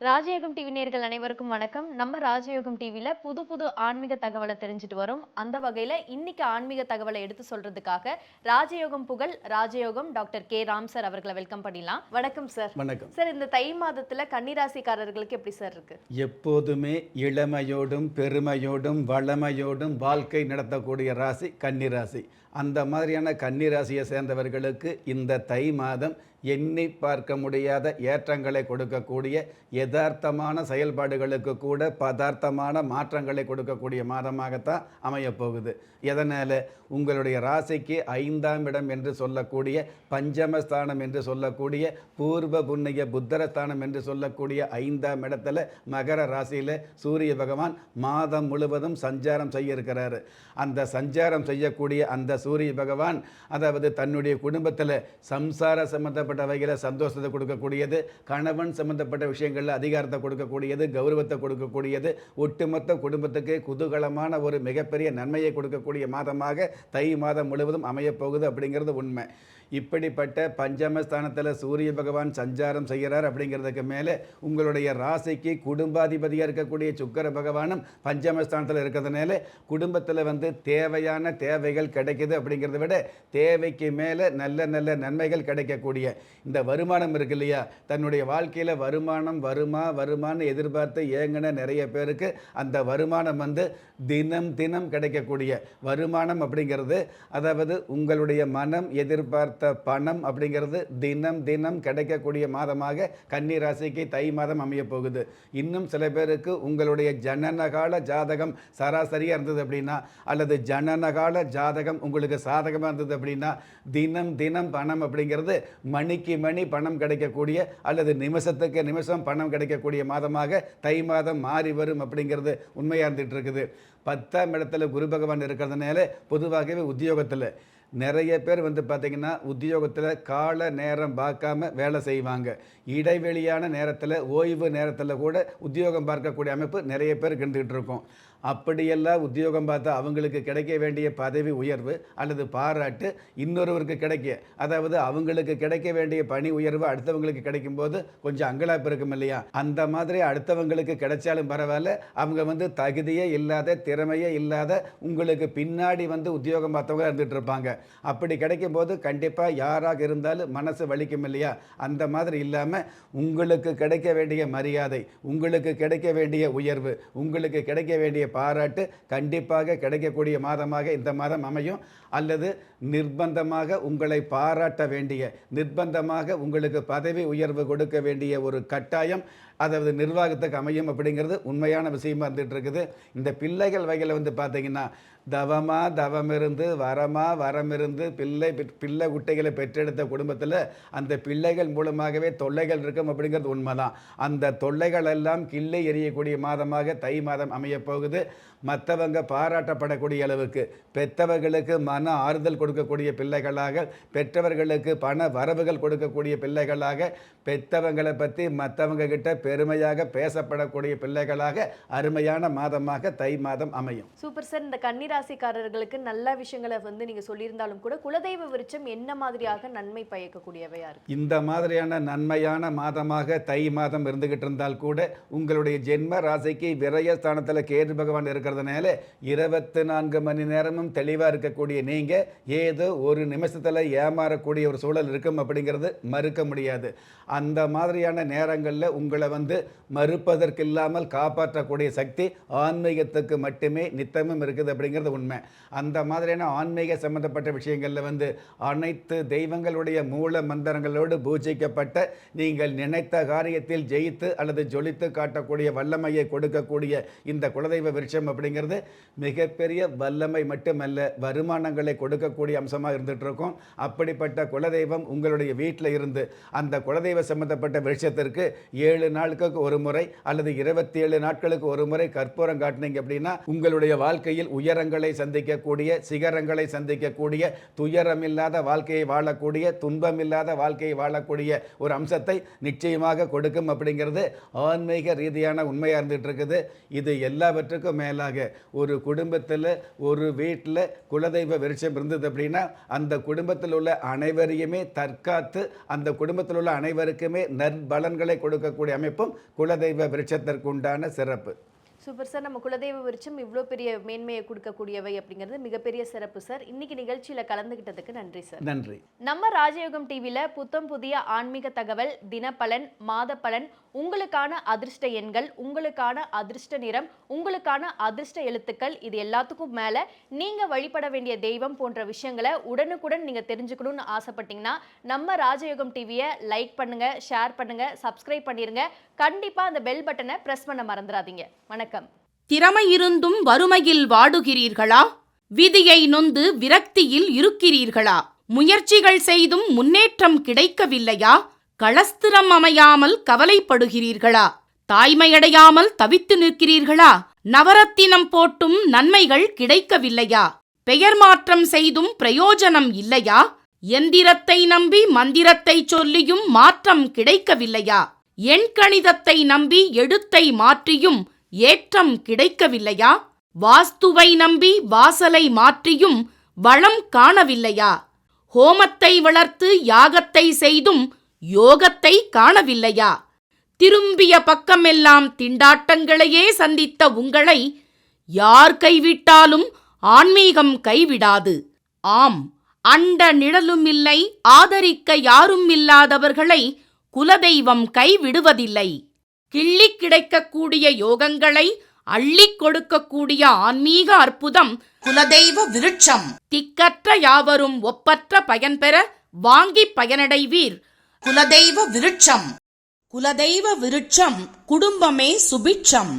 ராஜயோகம் டிவி நேயர்கள் அனைவருக்கும் வணக்கம். நம்ம ராஜயோகம் டிவில புது புது ஆன்மீக தகவலை தெரிஞ்சுட்டு வரோம். அந்த வகையில இன்னைக்கு ஆன்மீக தகவலை எடுத்து சொல்றதுக்காக ராஜயோகம் புகழ் ராஜயோகம் டாக்டர் கே ராம் சார் அவர்களை வெல்கம் பண்ணிடலாம். வணக்கம் சார். வணக்கம் சார், இந்த தை மாதத்துல கன்னிராசிக்காரர்களுக்கு எப்படி சார் இருக்கு? எப்போதுமே இளமையோடும் பெருமையோடும் வளமையோடும் வாழ்க்கை நடத்தக்கூடிய ராசி கன்னிராசி. அந்த மாதிரியான கன்னிராசியை சேர்ந்தவர்களுக்கு இந்த தை மாதம் எண்ணி பார்க்க முடியாத ஏற்றங்களை கொடுக்கக்கூடிய யதார்த்தமான செயல்பாடுகளுக்கு கூட பதார்த்தமான மாற்றங்களை கொடுக்கக்கூடிய மாதமாகத்தான் அமையப்போகுது. எதனால் உங்களுடைய ராசிக்கு 5ஆம் இடம் என்று சொல்லக்கூடிய பஞ்சமஸ்தானம் என்று சொல்லக்கூடிய பூர்வ புண்ணிய புத்தரஸ்தானம் என்று சொல்லக்கூடிய 5ஆம் இடத்துல மகர ராசியில் சூரிய பகவான் மாதம் முழுவதும் சஞ்சாரம் செய்ய இருக்கிறாரு. அந்த சஞ்சாரம் செய்யக்கூடிய அந்த சூரிய பகவான் அதாவது தன்னுடைய குடும்பத்தில் சம்சார சம்பந்தப்பட்ட வகையில் சந்தோஷத்தை கொடுக்கக்கூடியது, கணவன் சம்பந்தப்பட்ட விஷயங்களில் அதிகாரத்தை கொடுக்கக்கூடியது, கௌரவத்தை கொடுக்கக்கூடியது, ஒட்டுமொத்த குடும்பத்துக்கு குதூகலமான ஒரு மிகப்பெரிய நன்மையை கொடுக்கக்கூடிய மாதமாக தை மாதம் முழுவதும் அமையப்போகுது அப்படிங்கிறது உண்மை. இப்படிப்பட்ட பஞ்சமஸ்தானத்தில் சூரிய பகவான் சஞ்சாரம் செய்கிறார். அப்படிங்கிறதுக்கு மேலே உங்களுடைய ராசிக்கு குடும்பாதிபதியாக இருக்கக்கூடிய சுக்கிர பகவானும் பஞ்சமஸ்தானத்தில் இருக்கிறதுனால குடும்பத்தில் தேவையான தேவைகள் கிடைக்குது. அப்படிங்கிறத விட தேவைக்கு மேலே நல்ல நல்ல நன்மைகள் கிடைக்கக்கூடிய இந்த வருமானம் இருக்கு இல்லையா, தன்னுடைய வாழ்க்கையில் வருமானம் வருமானு எதிர்பார்த்து ஏங்கின நிறைய பேருக்கு அந்த வருமானம் தினம் தினம் கிடைக்கக்கூடிய வருமானம் அப்படிங்கிறது, அதாவது உங்களுடைய மனம் எதிர்பார்த்த பணம் அப்படிங்கிறது தினம் தினம் கிடைக்கக்கூடிய மாதமாக கன்னி ராசிக்கு தை மாதம் அமைய போகுது. இன்னும் சில பேருக்கு உங்களுடைய ஜனனகால ஜாதகம் சராசரியாக இருந்தது அப்படின்னா, அல்லது ஜனனகால ஜாதகம் உங்களுக்கு சாதகமாக இருந்தது அப்படின்னா, தினம் தினம் பணம் அப்படிங்கிறது மணிக்கு மணி பணம் கிடைக்கக்கூடிய அல்லது நிமிஷத்துக்கு நிமிஷம் பணம் கிடைக்கக்கூடிய மாதமாக தை மாதம் மாறி வரும் அப்படிங்கிறது உண்மையாக இருந்துகிட்டு இருக்குது. 10ஆம் இடத்துல குரு பகவான் இருக்கிறதுனால பொதுவாகவே உத்தியோகத்தில் நிறைய பேர் பார்த்திங்கன்னா உத்தியோகத்தில் கால நேரம் பார்க்காம வேலை செய்வாங்க. இடைவெளியான நேரத்தில் ஓய்வு நேரத்தில் கூட உத்தியோகம் பார்க்கக்கூடிய அமைப்பு நிறைய பேர் கண்டுகிட்டு இருக்கோம். அப்படியெல்லாம் உத்தியோகம் பார்த்தா அவங்களுக்கு கிடைக்க வேண்டிய பதவி உயர்வு அல்லது பாராட்டு இன்னொருவருக்கு கிடைக்க, அதாவது அவங்களுக்கு கிடைக்க வேண்டிய பணி உயர்வு அடுத்தவங்களுக்கு கிடைக்கும்போது கொஞ்சம் அங்கலாப்பு இருக்கும் இல்லையா, அந்த மாதிரி அடுத்தவங்களுக்கு கிடைச்சாலும் பரவாயில்ல, அவங்க தகுதியே இல்லாத திறமையே இல்லாத உங்களுக்கு பின்னாடி உத்தியோகம் பார்த்தவங்க இருந்துகிட்டு இருப்பாங்க. அப்படி கிடைக்கும் போது கண்டிப்பாக யாராக இருந்தாலும் மனசு வலிக்கும் இல்லையா, அந்த மாதிரி இல்லாமல் உங்களுக்கு கிடைக்க வேண்டிய மரியாதை, உங்களுக்கு கிடைக்க வேண்டிய உயர்வு, உங்களுக்கு கிடைக்க வேண்டிய பாராட்டு கண்டிப்பாக கிடைக்கக்கூடிய மாதமாக இந்த மாதம் அமையும். அல்லது நிர்பந்தமாக உங்களை பாராட்ட வேண்டிய, நிர்பந்தமாக உங்களுக்கு பதவி உயர்வு கொடுக்க வேண்டிய ஒரு கட்டாயம் அதாவது நிர்வாகத்துக்கு அமையும் அப்படிங்கிறது உண்மையான விஷயமா இருந்துகிட்டு இருக்குது. இந்த பிள்ளைகள் வகையில் பார்த்தீங்கன்னா தவமிருந்து வரமிருந்து பிள்ளை குட்டைகளை பெற்றெடுத்த குடும்பத்தில் அந்த பிள்ளைகள் மூலமாகவே தொல்லைகள் இருக்கும் அப்படிங்கிறது உண்மைதான். அந்த தொல்லைகள் எல்லாம் கிள்ளை எறியக்கூடிய மாதமாக தை மாதம் அமையப்போகுது. மற்றவங்க பாராட்டப்படக்கூடிய அளவுக்கு பெற்றவர்களுக்கு மன ஆறுதல் கொடுக்கக்கூடிய பிள்ளைகளாக, பெற்றவர்களுக்கு பண வரவுகள் கொடுக்கக்கூடிய பிள்ளைகளாக, பெற்றவங்களை பற்றி மற்றவங்க கிட்ட பெருமையாக பேசப்படக்கூடிய பிள்ளைகளாக அருமையான மாதமாக தை மாதம் அமையும். Super sir. இந்த கன்னிராசிக்காரர்களுக்கு நல்ல விஷயங்களை நீங்க சொல்லியிருந்தாலும் கூட குலதெய்வ விருட்சம் என்ன மாதிரியாக நன்மை பயக்கக்கூடியவையா இருக்கு? இந்த மாதிரியான நன்மையான மாதமாக தை மாதம் இருந்துகிட்டு இருந்தால் கூட உங்களுடைய ஜென்ம ராசிக்கு விரயஸ்தானத்தில் கேது பகவான் இருக்கிறதுனால 24 மணி நேரமும் தெளிவாக இருக்கக்கூடிய நீங்கள் ஏதோ ஒரு நிமிஷத்தில் ஏமாறக்கூடிய ஒரு சூழல் இருக்கும் அப்படிங்கிறது மறுக்க முடியாது. அந்த மாதிரியான நேரங்களில் உங்களை மறுப்பதற்கு இல்லாமல் காப்பாற்றக்கூடிய சக்தி ஆன்மீகத்துக்கு மட்டுமே நித்தமும் இருக்குது அப்படிங்கிறது உண்மை. அந்த மாதிரியான ஆன்மீக சம்பந்தப்பட்ட விஷயங்களில் அனைத்து தெய்வங்களுடைய மூல மந்திரங்களோடு பூஜிக்கப்பட்ட நீங்கள் நினைத்த காரியத்தில் ஜெயித்து அல்லது ஜொலித்து காட்டக்கூடிய வல்லமையை கொடுக்கக்கூடிய இந்த குலதெய்வ விருட்சம் அப்படிங்கிறது மிகப்பெரிய வல்லமை மட்டுமல்ல, வருமானங்களை கொடுக்கக்கூடிய அம்சமாக இருந்துகிட்டு இருக்கும். அப்படிப்பட்ட குலதெய்வம் உங்களுடைய வீட்டில் இருந்து அந்த குலதெய்வ சம்பந்தப்பட்ட விருட்சத்திற்கு 7 நாட்களுக்கு ஒரு முறை அல்லது 27 நாட்களுக்கு ஒரு முறை கற்பூரம் காட்டினீங்க அப்படின்னா உங்களுடைய வாழ்க்கையில் உயரங்கள் உச்சங்களை சந்திக்கக்கூடிய, சிகரங்களை சந்திக்கக்கூடிய, துயரமில்லாத வாழ்க்கையை வாழக்கூடிய, துன்பமில்லாத வாழ்க்கையை வாழக்கூடிய ஒரு அம்சத்தை நிச்சயமாக கொடுக்கும் அப்படிங்கிறது ஆன்மீக ரீதியான உண்மையாக இருந்துகிட்டு இருக்குது. இது எல்லாவற்றுக்கும் மேலாக ஒரு குடும்பத்தில், ஒரு வீட்டில் குலதெய்வ விருட்சம் இருந்தது அப்படின்னா அந்த குடும்பத்தில் உள்ள அனைவரையுமே தற்காத்து அந்த குடும்பத்தில் உள்ள அனைவருக்குமே நற்பலன்களை கொடுக்கக்கூடிய அமைப்பும் குலதெய்வ விருட்சத்திற்கு உண்டான சிறப்பு. Super sir. நம்ம குலதெய்வ விருட்சம் இவ்வளோ பெரிய மேன்மையை கொடுக்கக்கூடியவை அப்படிங்கிறது மிகப்பெரிய சிறப்பு சார். இன்னைக்கு நிகழ்ச்சியில் கலந்துகிட்டதுக்கு நன்றி சார். நன்றி. நம்ம ராஜயோகம் டிவியில் புத்தம் புதிய ஆன்மீக தகவல், தினப்பலன், மாத பலன், உங்களுக்கான அதிர்ஷ்ட எண்கள், உங்களுக்கான அதிர்ஷ்ட நிறம், உங்களுக்கான அதிர்ஷ்ட எழுத்துக்கள், இது எல்லாத்துக்கும் மேலே நீங்கள் வழிபட வேண்டிய தெய்வம் போன்ற விஷயங்களை உடனுக்குடன் நீங்கள் தெரிஞ்சுக்கணும்னு ஆசைப்பட்டீங்கன்னா நம்ம ராஜயோகம் டிவியை லைக் பண்ணுங்க, ஷேர் பண்ணுங்க, சப்ஸ்கிரைப் பண்ணிருங்க. கண்டிப்பாக அந்த பெல் பட்டனை ப்ரெஸ் பண்ண மறந்துடாதீங்க. வணக்கம். திறமை இருந்தும் வறுமையில் வாடுகிறீர்களா? விதியை நொந்து விரக்தியில் இருக்கிறீர்களா? முயற்சிகள் செய்தும் முன்னேற்றம் கிடைக்கவில்லையா? களஸ்திரம் அமையாமல் கவலைப்படுகிறீர்களா? தாய்மையடையாமல் தவித்து நிற்கிறீர்களா? நவரத்தினம் போட்டும் நன்மைகள் கிடைக்கவில்லையா? பெயர் மாற்றம் செய்தும் பிரயோஜனம் இல்லையா? எந்திரத்தை நம்பி மந்திரத்தை சொல்லியும் மாற்றம் கிடைக்கவில்லையா? எண்கணிதத்தை நம்பி எழுத்தை மாற்றியும் ஏற்றம் கிடைக்கவில்லையா? வாஸ்துவை நம்பி வாசலை மாற்றியும் வளம் காணவில்லையா? ஹோமத்தை வளர்த்து யாகத்தை செய்தும் யோகத்தை காணவில்லையா? திரும்பிய பக்கமெல்லாம் திண்டாட்டங்களையே சந்தித்த உங்களை யார் கைவிட்டாலும் ஆன்மீகம் கைவிடாது. ஆம், அண்ட நிழலுமில்லை, ஆதரிக்க யாரும் இல்லாதவர்களை குலதெய்வம் கைவிடுவதில்லை. கிள்ளிக் கிடைக்கக்கூடிய யோகங்களை அள்ளிக் கொடுக்கக்கூடிய ஆன்மீக அற்புதம் குலதெய்வ விருட்சம். திக்கற்ற யாவரும் ஒப்பற்ற பயன்பெற வாங்கி பயனடைவீர். குலதெய்வ விருட்சம். குலதெய்வ விருட்சம், குடும்பமே சுபிட்சம்.